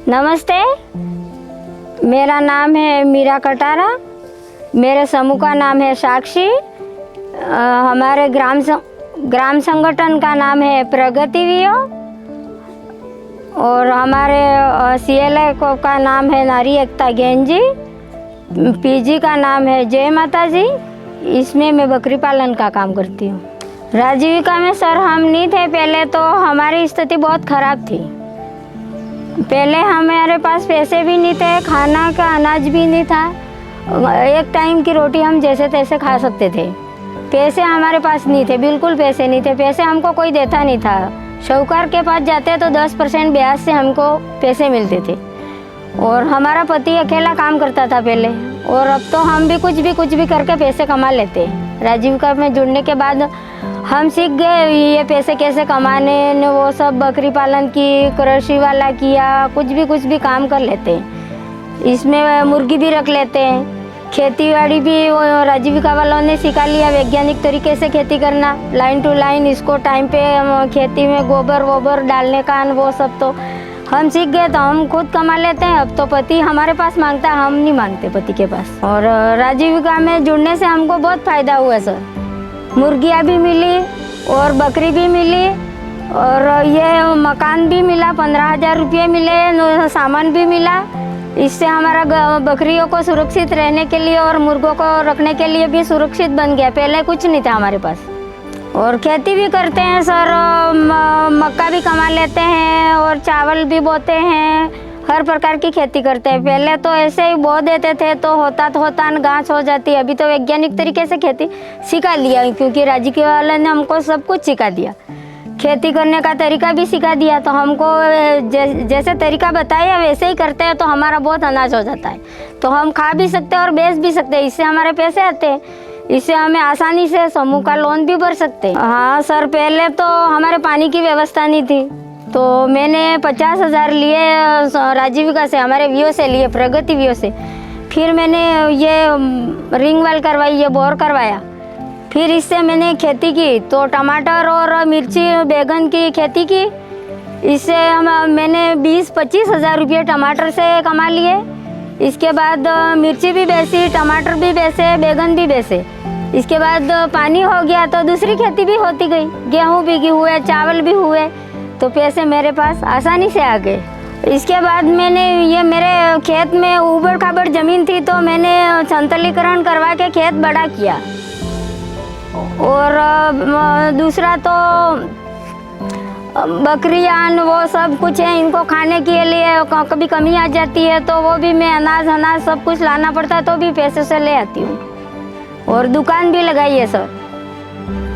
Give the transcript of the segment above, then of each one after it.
नमस्ते, मेरा नाम है मीरा कटारा। मेरे समूह का नाम है साक्षी। हमारे ग्राम संगठन का नाम है प्रगति वियो और हमारे CLI को का नाम है नारी एकता गेंजी। PG का नाम है जय माता जी। इसमें मैं बकरी पालन का काम करती हूँ। राजीविका में सर हम नहीं थे पहले, तो हमारी स्थिति बहुत ख़राब थी। पहले हमारे पास पैसे भी नहीं थे, खाना का अनाज भी नहीं था। एक टाइम की रोटी हम जैसे तैसे खा सकते थे। पैसे हमारे पास नहीं थे, बिल्कुल पैसे नहीं थे। पैसे हमको कोई देता नहीं था। साहूकार के पास जाते तो 10% ब्याज से हमको पैसे मिलते थे। और हमारा पति अकेला काम करता था पहले, और अब तो हम भी कुछ भी करके पैसे कमा लेते। राजीविका में जुड़ने के बाद हम सीख गए ये पैसे कैसे कमाने ने। वो सब बकरी पालन की, कृषि वाला किया, कुछ भी काम कर लेते हैं। इसमें मुर्गी भी रख लेते हैं। खेती भी वो राजीविका वालों ने सिखा लिया, वैज्ञानिक तरीके से खेती करना, लाइन टू लाइन। इसको टाइम पे खेती में गोबर वोबर डालने का वो सब तो हम सीख गए, तो हम खुद कमा लेते हैं। अब तो पति हमारे पास मांगता है, हम नहीं मांगते पति के पास। और राजीविका में जुड़ने से हमको बहुत फ़ायदा हुआ सर। मुर्गियाँ भी मिली और बकरी भी मिली, और ये मकान भी मिला, 15,000 रुपये मिले, सामान भी मिला। इससे हमारा बकरियों को सुरक्षित रहने के लिए और मुर्गों को रखने के लिए भी सुरक्षित बन गया। पहले कुछ नहीं था हमारे पास। और खेती भी करते हैं सर, मक्का भी कमा लेते हैं और चावल भी बोते हैं। हर प्रकार की खेती करते हैं। पहले तो ऐसे ही बो देते थे तो होता घास हो जाती। अभी तो वैज्ञानिक तरीके से खेती सिखा लिया, क्योंकि राजीविका वाले ने हमको सब कुछ सिखा दिया। खेती करने का तरीका भी सिखा दिया, तो हमको जैसे तरीका बताया वैसे ही करते हैं तो हमारा बहुत अनाज हो जाता है। तो हम खा भी सकते हैं और बेच भी सकते हैं। इससे हमारे पैसे आते हैं। इससे हमें आसानी से समूह का लोन भी भर सकते हैं। हाँ सर, पहले तो हमारे पानी की व्यवस्था नहीं थी, तो मैंने 50,000 लिए राजीविका से, हमारे वियो से लिए, प्रगति वियो से। फिर मैंने ये रिंग वेल करवाई, ये बोर करवाया। फिर इससे मैंने खेती की, तो टमाटर और मिर्ची बैगन की खेती की। इससे मैंने 20-25 हज़ार रुपये टमाटर से कमा लिए। इसके बाद मिर्ची भी बेची, टमाटर भी बेचे, बैगन भी बेचे। इसके बाद पानी हो गया तो दूसरी खेती भी होती गई। गेहूँ भी हुए, चावल भी हुए, तो पैसे मेरे पास आसानी से आ गए। इसके बाद मैंने ये मेरे खेत में ऊबड़ खाबड़ ज़मीन थी, तो मैंने संतलीकरण करवा के खेत बड़ा किया। और दूसरा तो बकरियाँ वो सब कुछ है, इनको खाने के लिए कभी कमी आ जाती है तो वो भी मैं अनाज सब कुछ लाना पड़ता है, तो भी पैसे से ले आती हूँ। और दुकान भी लगाई है सर,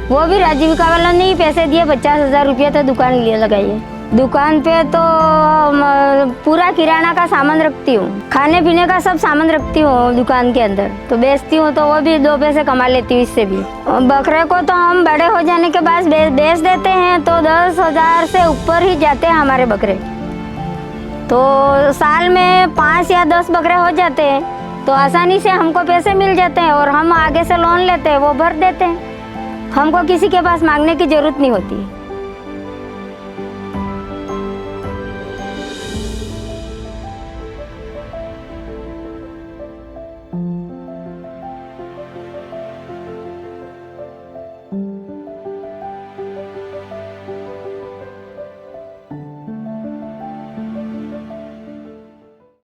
वो भी राजीविका वालों ने ही पैसे दिए। 50,000 रुपये तो दुकान लिए लगाई है। दुकान पे तो पूरा किराना का सामान रखती हूँ, खाने पीने का सब सामान रखती हूँ दुकान के अंदर, तो बेचती हूँ, तो वो भी 2 पैसे कमा लेती हूँ इससे भी। बकरे को तो हम बड़े हो जाने के बाद बेच देते हैं, तो 10,000 से ऊपर ही जाते हैं हमारे बकरे। तो साल में 5 या 10 बकरे हो जाते हैं, तो आसानी से हमको पैसे मिल जाते हैं और हम आगे से लोन लेते हैं, वो भर देते हैं। हमको किसी के पास मांगने की ज़रूरत नहीं होती।